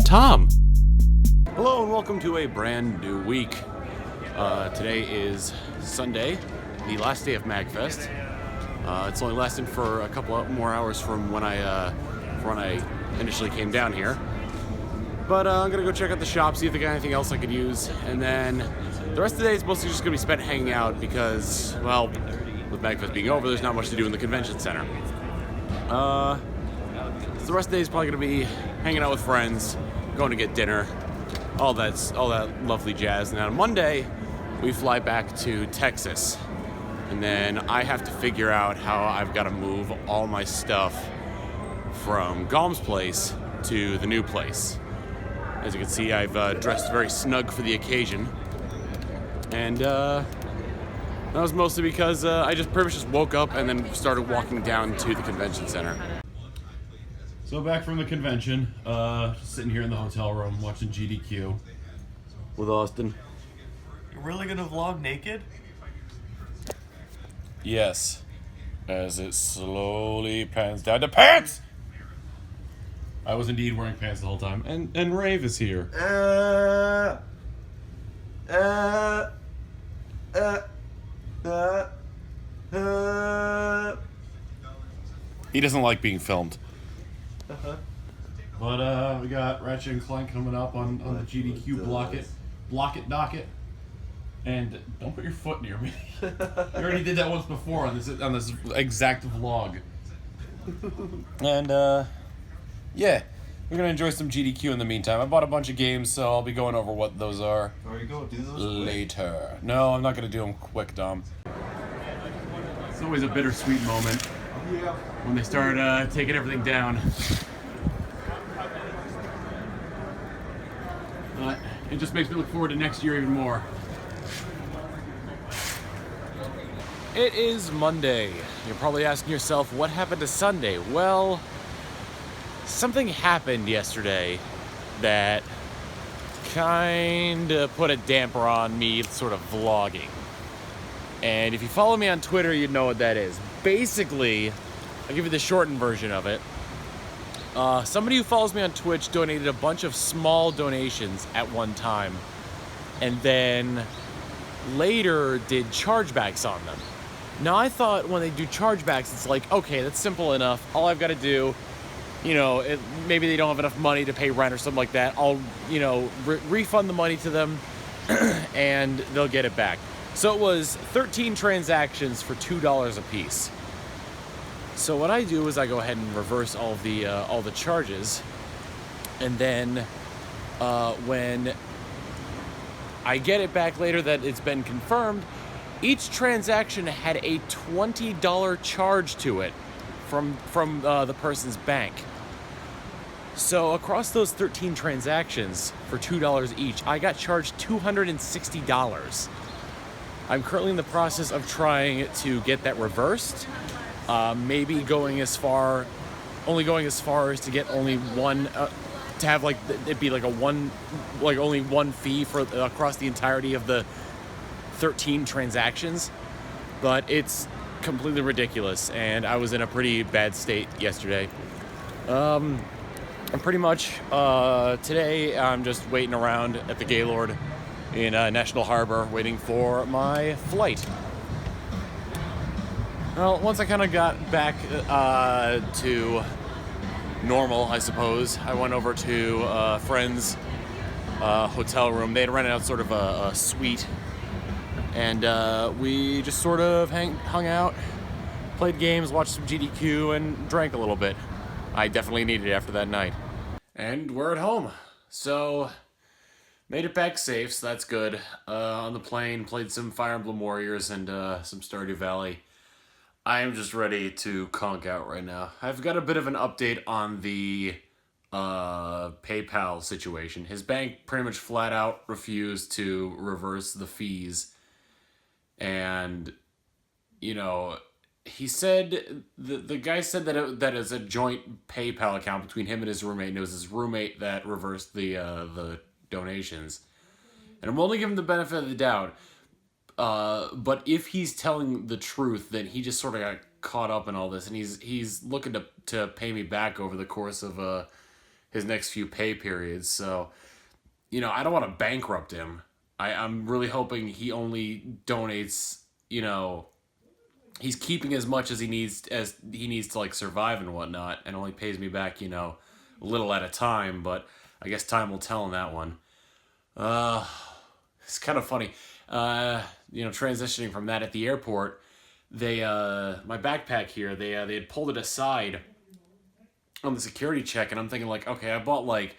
Tom! Hello and welcome to a brand new week. Today is Sunday, the last day of MAGFest. It's only lasting for a couple more hours from when I initially came down here. But I'm gonna go check out the shop, see if they got anything else I could use, and then the rest of the day is mostly just gonna be spent hanging out because, well, with MAGFest being over, there's not much to do in the convention center. So the rest of the day is probably gonna be hanging out with friends, going to get dinner, all that lovely jazz. And then on Monday, we fly back to Texas, and then I have to figure out how I've got to move all my stuff from Galm's place to the new place. As you can see, I've dressed very snug for the occasion, and that was mostly because I just pretty much just woke up and then started walking down to the convention center. So back from the convention, just sitting here in the hotel room watching GDQ with Austin. You're really gonna vlog naked? Yes, as it slowly pans down to pants! I was indeed wearing pants the whole time, and Rave is here. He doesn't like being filmed. But we got Ratchet and Clank coming up on the GDQ block it docket. And don't put your foot near me. You already did that once before on this exact vlog. And yeah, we're gonna enjoy some GDQ in the meantime. I bought a bunch of games, so I'll be going over what those are Do those later. Quick. No, I'm not gonna do them quick, Dom. It's always a bittersweet moment when they start taking everything down. It just makes me look forward to next year even more. It is Monday. You're probably asking yourself, what happened to Sunday? Well, something happened yesterday that kind of put a damper on me sort of vlogging. And if you follow me on Twitter, you'd know what that is. Basically, I'll give you the shortened version of it. Somebody who follows me on Twitch donated a bunch of small donations at one time, and then later did chargebacks on them. Now, I thought when they do chargebacks, it's like, okay, that's simple enough. All I've got to do, maybe they don't have enough money to pay rent or something like that. I'll, refund the money to them, and they'll get it back. So it was 13 transactions for $2 a piece. So what I do is I go ahead and reverse all the charges, and then when I get it back later that it's been confirmed, each transaction had a $20 charge to it from the person's bank. So across those 13 transactions for $2 each, I got charged $260. I'm currently in the process of trying to get that reversed. Maybe going as far as to get only one, to have it be only one fee for across the entirety of the 13 transactions. But it's completely ridiculous, and I was in a pretty bad state yesterday. And pretty much today I'm just waiting around at the Gaylord in National Harbor waiting for my flight. Well, once I kind of got back to normal, I suppose, I went over to a friend's hotel room. They had rented out sort of a suite, and we just sort of hung out, played games, watched some GDQ, and drank a little bit. I definitely needed it after that night. And we're at home, so made it back safe, so that's good. On the plane, played some Fire Emblem Warriors and some Stardew Valley. I am just ready to conk out right now. I've got a bit of an update on the PayPal situation. His bank pretty much flat out refused to reverse the fees. And, he said, the guy said that it's a joint PayPal account between him and his roommate. And it was his roommate that reversed the donations. And I'm only giving the benefit of the doubt. But if he's telling the truth, then he just sort of got caught up in all this, and he's looking to pay me back over the course of his next few pay periods. So, you know, I don't want to bankrupt him. I'm really hoping he only donates, you know, he's keeping as much as he needs to like survive and whatnot, and only pays me back, you know, a little at a time. But I guess time will tell on that one. It's kind of funny. You know, transitioning from that at the airport, they my backpack here, they had pulled it aside on the security check, and I'm thinking like, okay, I bought like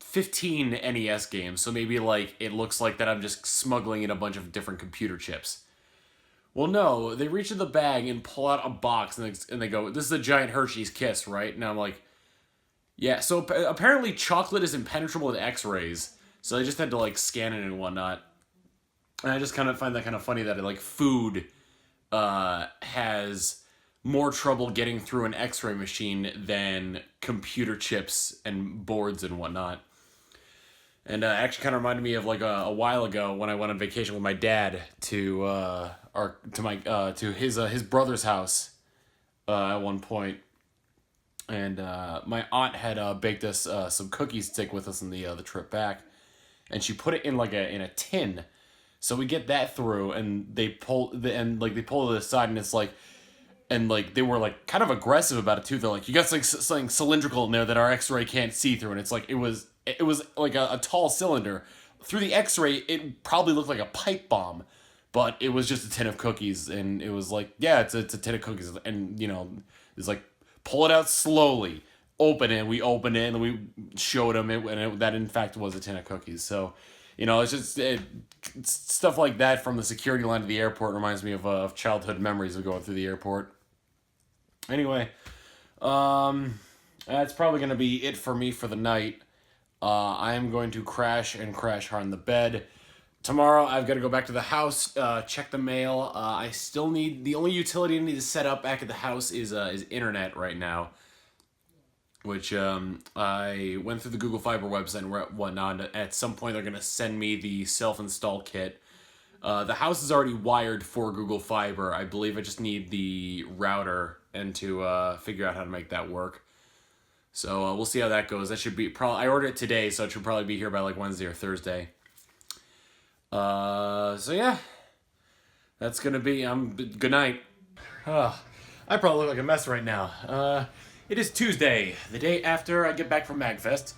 15 NES games, so maybe like it looks like that I'm just smuggling in a bunch of different computer chips. Well, no, they reach in the bag and pull out a box, and they go, "This is a giant Hershey's Kiss, right?" And I'm like, "Yeah." So apparently, chocolate is impenetrable with X-rays, so they just had to like scan it and whatnot. And I just kind of find that kind of funny that like food has more trouble getting through an X-ray machine than computer chips and boards and whatnot. And actually kind of reminded me of like a while ago when I went on vacation with my dad to his brother's house at one point, and my aunt had baked us some cookies to take with us on the trip back, and she put it in like in a tin, so we get that through, and they pull it aside, and it's like. And like they were like kind of aggressive about it too. They're like, "You got something cylindrical in there that our X-ray can't see through," and it's like it was like a tall cylinder. Through the X-ray, it probably looked like a pipe bomb, but it was just a tin of cookies, and it was like, yeah, it's a tin of cookies, and you know, it's like pull it out slowly, open it. We opened it and we showed him that in fact was a tin of cookies. So, you know, it's just stuff like that from the security line to the airport reminds me of childhood memories of going through the airport. Anyway, that's probably going to be it for me for the night. I am going to crash hard in the bed. Tomorrow, I've got to go back to the house, check the mail. I still need, the only utility I need to set up back at the house is internet right now, which I went through the Google Fiber website and whatnot. At some point, they're going to send me the self-install kit. The house is already wired for Google Fiber. I believe I just need the router and to figure out how to make that work. So we'll see how that goes. That should be probably, I ordered it today, so it should probably be here by like Wednesday or Thursday. So yeah, that's gonna be, good night. I probably look like a mess right now. It is Tuesday, the day after I get back from MAGFest,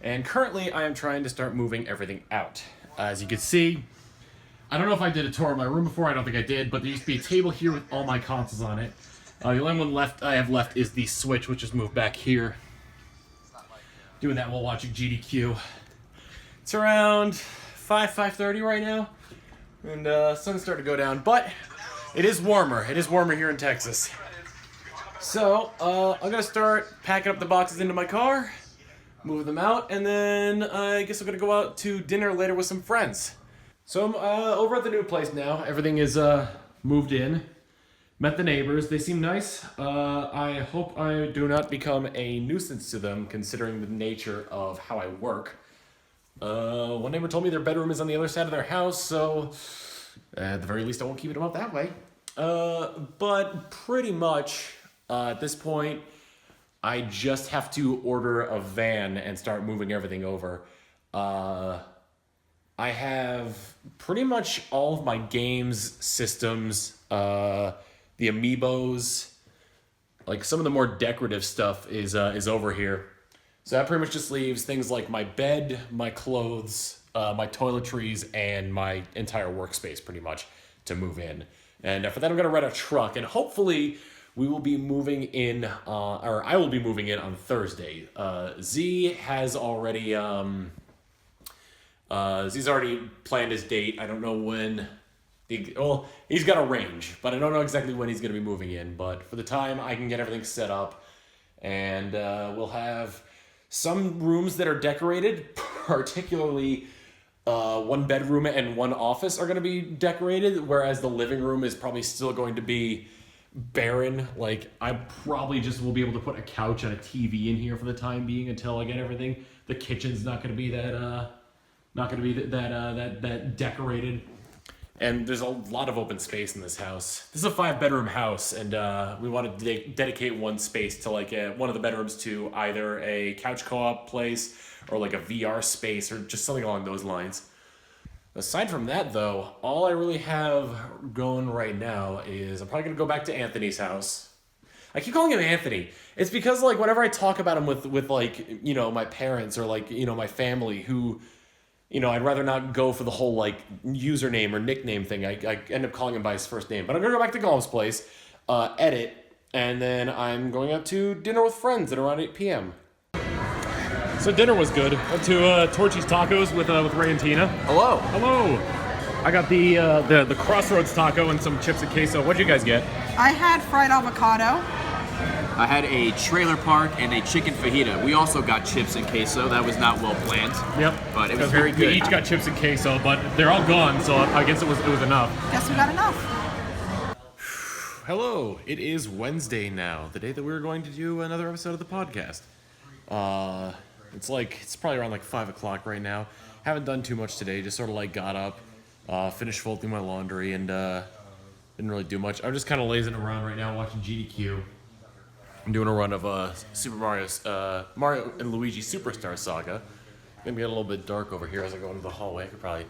and currently I am trying to start moving everything out. As you can see, I don't know if I did a tour of my room before, I don't think I did, but there used to be a table here with all my consoles on it. The only one I have left is the Switch, which is moved back here. Doing that while watching GDQ. It's around 5:30 right now, and sun's starting to go down, but it is warmer. It is warmer here in Texas. So, I'm gonna start packing up the boxes into my car, move them out, and then I guess I'm gonna go out to dinner later with some friends. So I'm over at the new place now. Everything is moved in. Met the neighbors. They seem nice. I hope I do not become a nuisance to them, considering the nature of how I work. One neighbor told me their bedroom is on the other side of their house, so at the very least I won't keep them out that way. But pretty much at this point, I just have to order a van and start moving everything over. I have pretty much all of my games, systems, the amiibos, like some of the more decorative stuff is over here. So that pretty much just leaves things like my bed, my clothes, my toiletries, and my entire workspace pretty much to move in. And for that, I'm gonna rent a truck, and hopefully we will be moving in, or I will be moving in on Thursday. Z has already, Z's already planned his date. I don't know when. Well, he's got a range, but I don't know exactly when he's going to be moving in. But for the time, I can get everything set up, and we'll have some rooms that are decorated, particularly one bedroom and one office are going to be decorated, whereas the living room is probably still going to be barren. Like, I probably just will be able to put a couch and a TV in here for the time being until I get everything. The kitchen's not going to be that decorated. And there's a lot of open space in this house. This is a 5-bedroom house, and we wanted to dedicate one space to like one of the bedrooms to either a couch co-op place or like a VR space or just something along those lines. Aside from that, though, all I really have going right now is I'm probably gonna go back to Anthony's house. I keep calling him Anthony. It's because like whenever I talk about him with like, you know, my parents or like, you know, my family who, you know, I'd rather not go for the whole like username or nickname thing. I end up calling him by his first name. But I'm gonna go back to Gollum's place, edit, and then I'm going out to dinner with friends at around 8 p.m. So dinner was good. Went to Torchy's Tacos with Ray and Tina. Hello. Hello. I got the Crossroads taco and some chips and queso. What'd you guys get? I had fried avocado. I had a trailer park and a chicken fajita. We also got chips and queso. That was not well planned. Yep. But it was very good. We each got chips and queso, but they're all gone, so I guess it was enough. Guess we got enough. Hello. It is Wednesday now, the day that we're going to do another episode of the podcast. It's probably around like 5 o'clock right now. Haven't done too much today. Just sort of like got up, finished folding my laundry, and didn't really do much. I'm just kind of lazing around right now watching GDQ. I'm doing a run of Super Mario and Luigi Superstar Saga. Gonna get a little bit dark over here as I go into the hallway. I could probably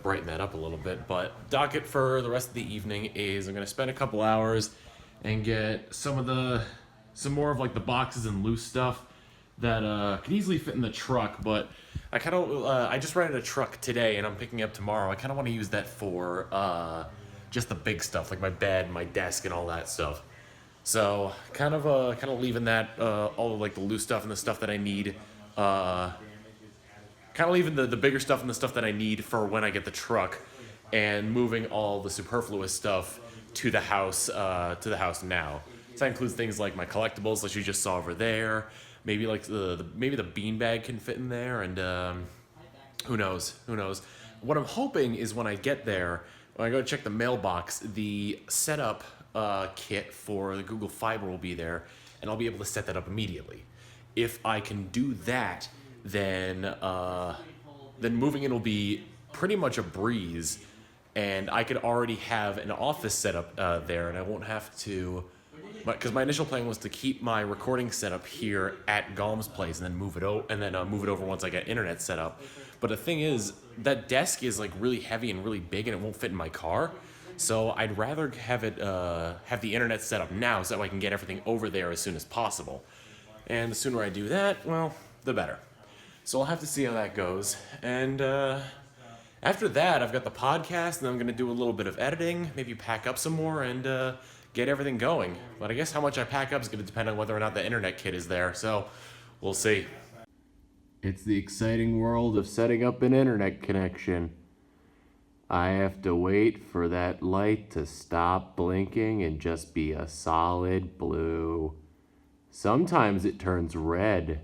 brighten that up a little bit. But docket for the rest of the evening is I'm gonna spend a couple hours and get some more of like the boxes and loose stuff that could easily fit in the truck. But I just rented a truck today and I'm picking up tomorrow. I kind of want to use that for just the big stuff like my bed, my desk, and all that stuff. So kind of leaving that all of like the loose stuff and the stuff that I need, kind of leaving the bigger stuff and the stuff that I need for when I get the truck, and moving all the superfluous stuff to the house now. So that includes things like my collectibles, like you just saw over there. Maybe like maybe the beanbag can fit in there, and who knows? What I'm hoping is when I get there, when I go check the mailbox, the setup kit for the Google Fiber will be there, and I'll be able to set that up immediately. If I can do that, then moving in will be pretty much a breeze, and I could already have an office set up there, and I won't have to. Because my initial plan was to keep my recording setup here at Gollum's place and then move it over once I get internet set up. But the thing is, that desk is like really heavy and really big, and it won't fit in my car. So I'd rather have the internet set up now so that I can get everything over there as soon as possible. And the sooner I do that, well, the better. So I'll have to see how that goes. And after that, I've got the podcast, and then I'm going to do a little bit of editing, maybe pack up some more, and get everything going. But I guess how much I pack up is going to depend on whether or not the internet kit is there. So we'll see. It's the exciting world of setting up an internet connection. I have to wait for that light to stop blinking and just be a solid blue. Sometimes it turns red.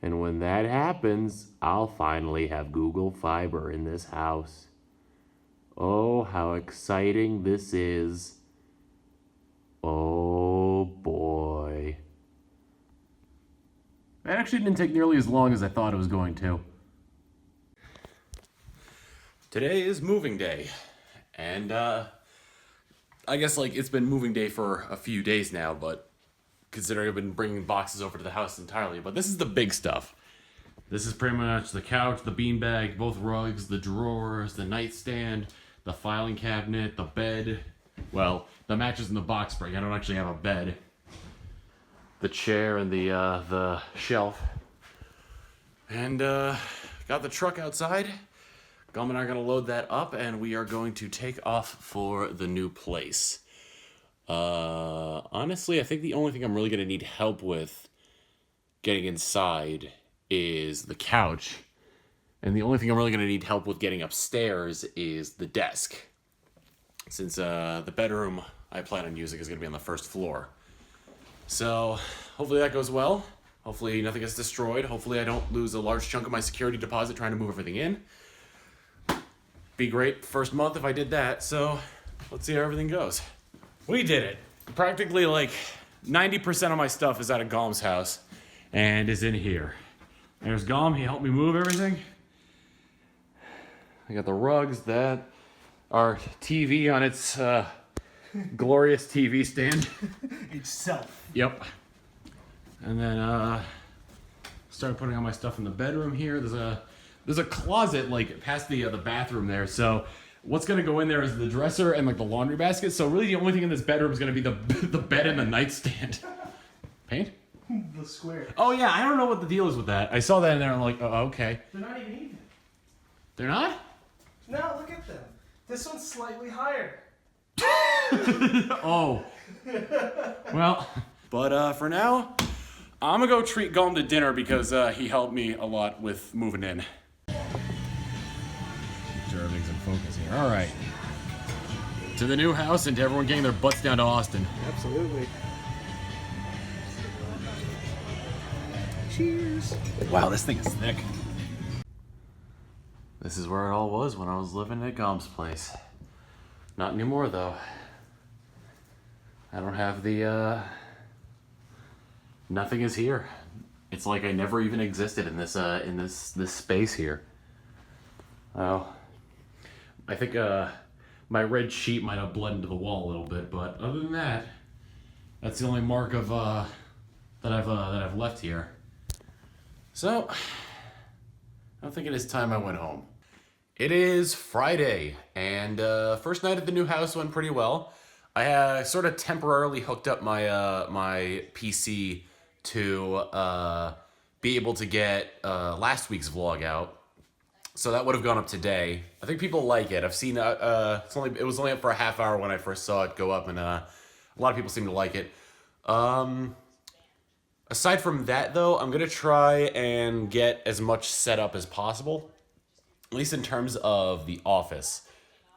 And when that happens, I'll finally have Google Fiber in this house. Oh, how exciting this is. Oh boy. That actually didn't take nearly as long as I thought it was going to. Today is moving day, and I guess like it's been moving day for a few days now, but considering I've been bringing boxes over to the house entirely, but this is the big stuff. This is pretty much the couch, the beanbag, both rugs, the drawers, the nightstand, the filing cabinet, the bed, well, the mattress and the box spring. I don't actually have a bed. The chair and the shelf. And got the truck outside. Gum and I are going to load that up, and we are going to take off for the new place. Honestly, I think the only thing I'm really going to need help with getting inside is the couch. And the only thing I'm really going to need help with getting upstairs is the desk. Since the bedroom I plan on using is going to be on the first floor. So hopefully that goes well. Hopefully nothing gets destroyed. Hopefully I don't lose a large chunk of my security deposit trying to move everything in. Be great first month if I did that. So let's see how everything goes. We did it. Practically like 90% of my stuff is out of Gollum's house and is in here. There's Gollum. He helped me move everything. I got the rugs, that. our TV on its glorious TV stand. Itself. Yep. And then started putting all my stuff in the bedroom here. There's a closet like past the bathroom there. So what's gonna go in there is the dresser and like the laundry basket. So really the only thing in this bedroom is gonna be the bed and the nightstand. Paint? The square. Oh yeah, I don't know what the deal is with that. I saw that in there and I'm like, oh, okay. They're not even even. They're not? No, look at them. This one's slightly higher. Oh. Well, but for now, I'm gonna go treat Gollum to dinner because he helped me a lot with moving in. Make sure everything's in focus here. All right. To the new house and to everyone getting their butts down to Austin. Absolutely. Cheers. Wow, this thing is thick. This is where it all was when I was living at Gollum's place. Not anymore though. I don't have the nothing is here. It's like I never even existed in this space here. Oh, I think my red sheet might have bled into the wall a little bit, but other than that, that's the only mark of that I've left here. So, I think it is time I went home. It is Friday, and first night at the new house went pretty well. I sort of temporarily hooked up my my PC to be able to get last week's vlog out, so that would have gone up today. I think people like it. I've seen it was only up for a half hour when I first saw it go up, and a lot of people seem to like it. Aside from that, though, I'm gonna try and get as much set up as possible, at least in terms of the office.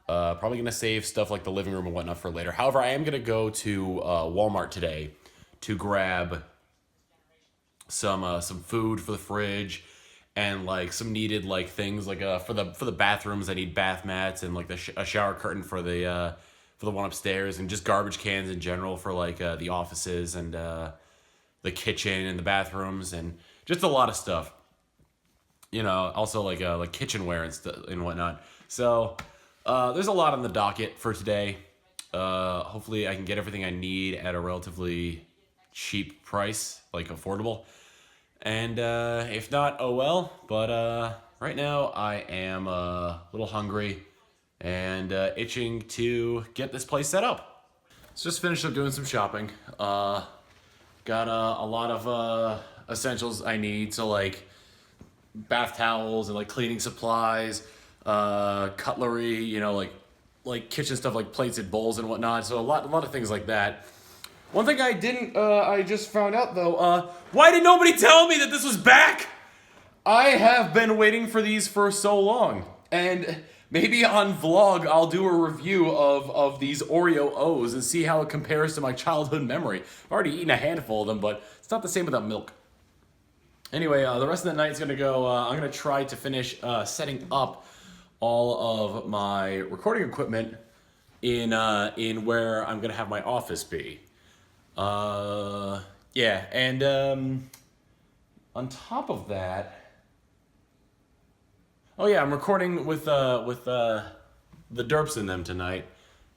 Probably gonna save stuff like the living room and whatnot for later. However, I am gonna go to Walmart today to grab some food for the fridge and like some needed like things like for the bathrooms. I need bath mats and like a shower curtain for the one upstairs, and just garbage cans in general for like the offices and the kitchen and the bathrooms, and just a lot of stuff. You know, also like kitchenware and stuff and whatnot. So there's a lot on the docket for today. Hopefully I can get everything I need at a relatively cheap price, like affordable. And if not, oh well. But right now I am a little hungry and itching to get this place set up. So just finished up doing some shopping. Got a lot of essentials I need, so like bath towels and like cleaning supplies, cutlery, you know, like kitchen stuff like plates and bowls and whatnot. So a lot of things like that. One thing I just found out though, why did nobody tell me that this was back? I have been waiting for these for so long, and maybe on vlog I'll do a review of these Oreo O's and see how it compares to my childhood memory. I've already eaten a handful of them, but it's not the same without milk. Anyway, the rest of the night's gonna go, I'm gonna try to finish setting up all of my recording equipment in where I'm gonna have my office be. Yeah, and on top of that, oh yeah, I'm recording with the derps in them tonight.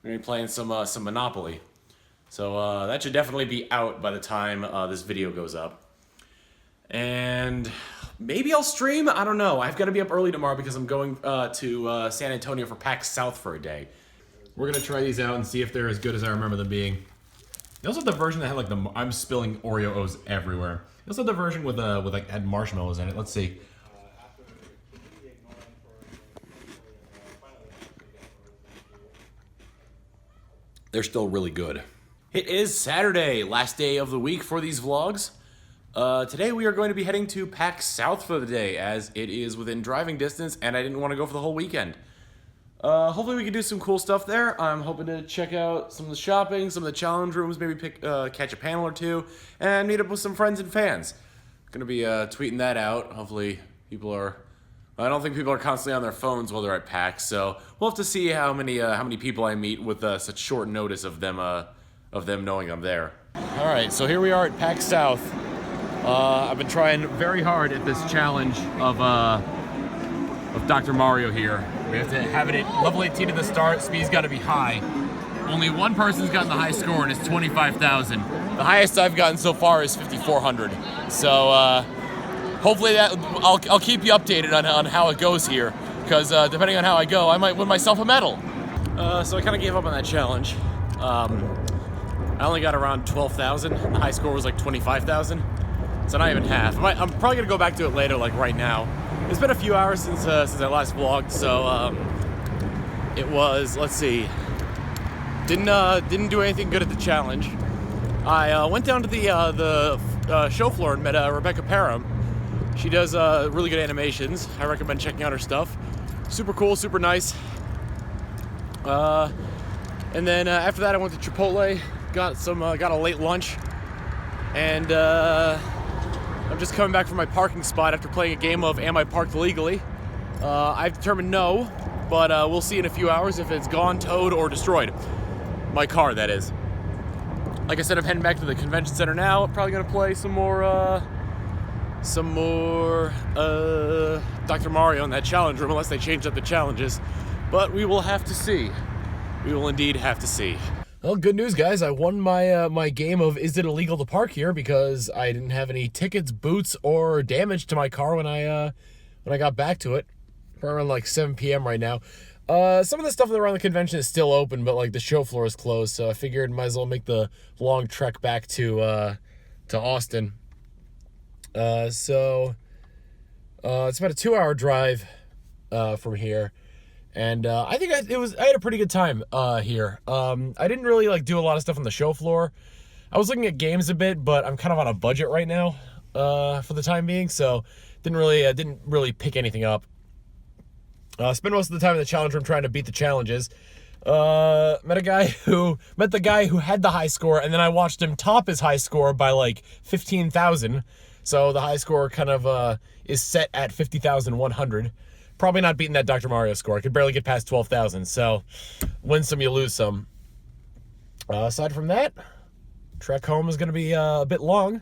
We're gonna be playing some Monopoly, so that should definitely be out by the time this video goes up. And maybe I'll stream. I don't know. I've got to be up early tomorrow because I'm going to San Antonio for PAX South for a day. We're gonna try these out and see if they're as good as I remember them being. They also have the version that had like I'm spilling Oreo O's everywhere. They also have the version with like had marshmallows in it. Let's see. They're still really good. It is Saturday, last day of the week for these vlogs. Today we are going to be heading to PAX South for the day, as it is within driving distance and I didn't want to go for the whole weekend. Hopefully we can do some cool stuff there. I'm hoping to check out some of the shopping, some of the challenge rooms, maybe catch a panel or two, and meet up with some friends and fans. Gonna be tweeting that out. Hopefully people are... I don't think people are constantly on their phones while they're at PAX, so we'll have to see how many people I meet with such short notice of them knowing I'm there. All right, so here we are at PAX South. I've been trying very hard at this challenge of Dr. Mario here. We have to have it at level 18 at the start. Speed's got to be high. Only one person's gotten the high score, and it's 25,000. The highest I've gotten so far is 5,400. So hopefully that I'll keep you updated on how it goes here, because depending on how I go, I might win myself a medal. So I kind of gave up on that challenge. I only got around 12,000. The high score was like 25,000. So not even half. I'm probably gonna go back to it later, like right now. It's been a few hours since I last vlogged, so it was, let's see, didn't do anything good at the challenge. I went down to the show floor and met Rebecca Parham. She does really good animations. I recommend checking out her stuff. Super cool, super nice. And then after that, I went to Chipotle, got a late lunch, and I'm just coming back from my parking spot after playing a game of Am I Parked Illegally? I've determined no, but we'll see in a few hours if it's gone, towed, or destroyed. My car, that is. Like I said, I'm heading back to the convention center now. I'm probably gonna play some more Dr. Mario in that challenge room, unless they change up the challenges. But we will have to see. We will indeed have to see. Well, good news, guys. I won my my game of Is It Illegal to Park Here, because I didn't have any tickets, boots, or damage to my car when I got back to it. We're around like 7 p.m. right now. Some of the stuff around the convention is still open, but like the show floor is closed, so I figured might as well make the long trek back to Austin. So it's about a 2-hour drive from here. And I think I had a pretty good time here. I didn't really like do a lot of stuff on the show floor. I was looking at games a bit, but I'm kind of on a budget right now for the time being, so didn't really pick anything up. Spent most of the time in the challenge room trying to beat the challenges. Met the guy who had the high score, and then I watched him top his high score by like 15,000. So the high score kind of is set at 50,100. Probably not beating that Dr. Mario score. I could barely get past 12,000, so win some, you lose some. Aside from that, trek home is going to be a bit long.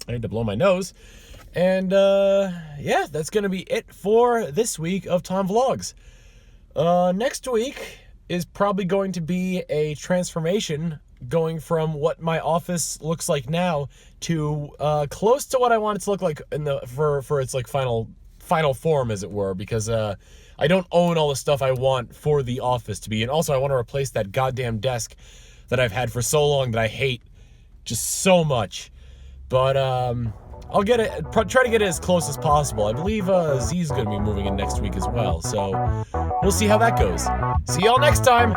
I need to blow my nose. And yeah, that's going to be it for this week of Tom Vlogs. Next week is probably going to be a transformation, going from what my office looks like now to close to what I want it to look like for its like final form, as it were, because I don't own all the stuff I want for the office to be. And also I want to replace that goddamn desk that I've had for so long that I hate just so much. But I'll get it, try to get it as close as possible. I believe Z's going to be moving in next week as well, so we'll see how that goes. See y'all next time.